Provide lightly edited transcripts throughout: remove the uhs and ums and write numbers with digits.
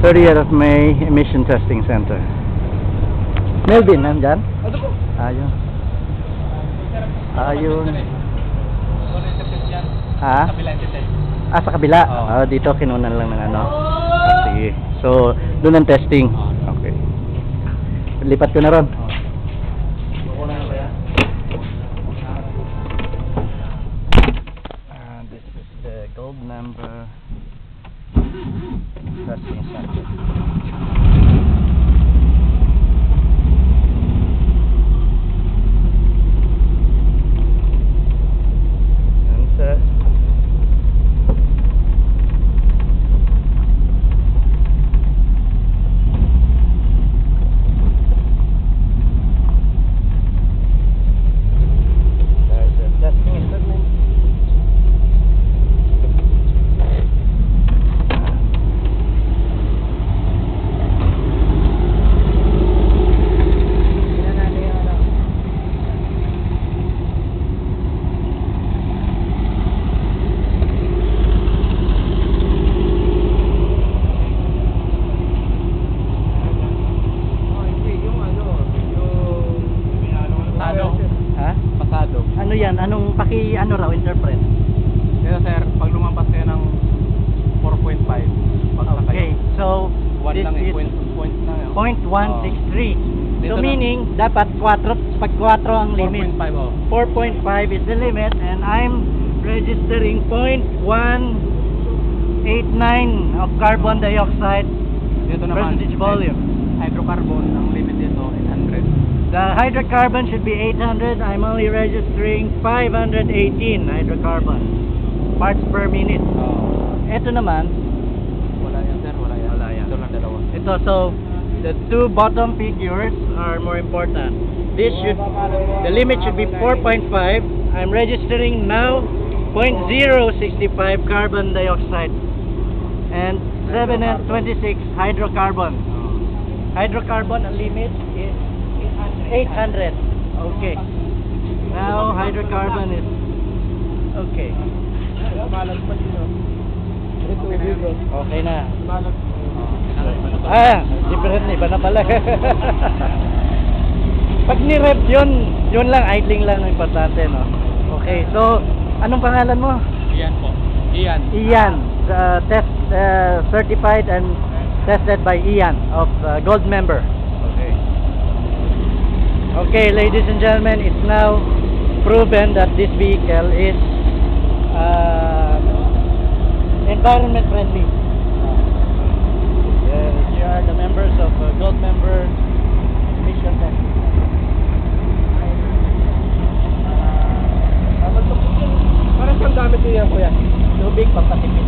30th of May Emission Testing Center. Melvin, nandyan? Ano po? Ayun. Ayun. Ha? Sa kabila. Dito kinunan lang ng ano. Sige. So, doon ang testing. Okay. Lipat ko na ron. This is the gold member testing center. Ano yan? Anong ano raw interpret? Kaya sir, pag lumampas kayo ng 4.5, okay, so this lang is point lang yun. 0.163. So Dito meaning dapat 4 pag 4 ang limit. 4.5 4.5 is the limit and I'm registering 0.189 of carbon dioxide dito naman, percentage volume. hydrocarbon, ang limit dito 800. The hydrocarbon should be 800. I'm only registering 518 hydrocarbon parts per minute. Ito naman, Wala yan sir, wala yan. Ito lang dalawa. ito, so the two bottom figures are more important. The limit should be 4.5. I'm registering now 0.065 carbon dioxide and 726 hydrocarbon. Hydrocarbon, ang limit is 800. Okay. Now hydrocarbon is okay. Okay na. Different, iba na pala. Pag ni-rep yun lang, idling lang ang importante, no? Okay, so anong pangalan mo? Iyan po. Ian, certified and tested by Ian of gold member. Okay. Okay, ladies and gentlemen, it's now proven that this vehicle is environment friendly. Here are the members of gold member emission testing. Para saan gamit niyo yan kuya? Tubig, pampatipid.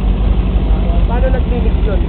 Paano nag-limit yun?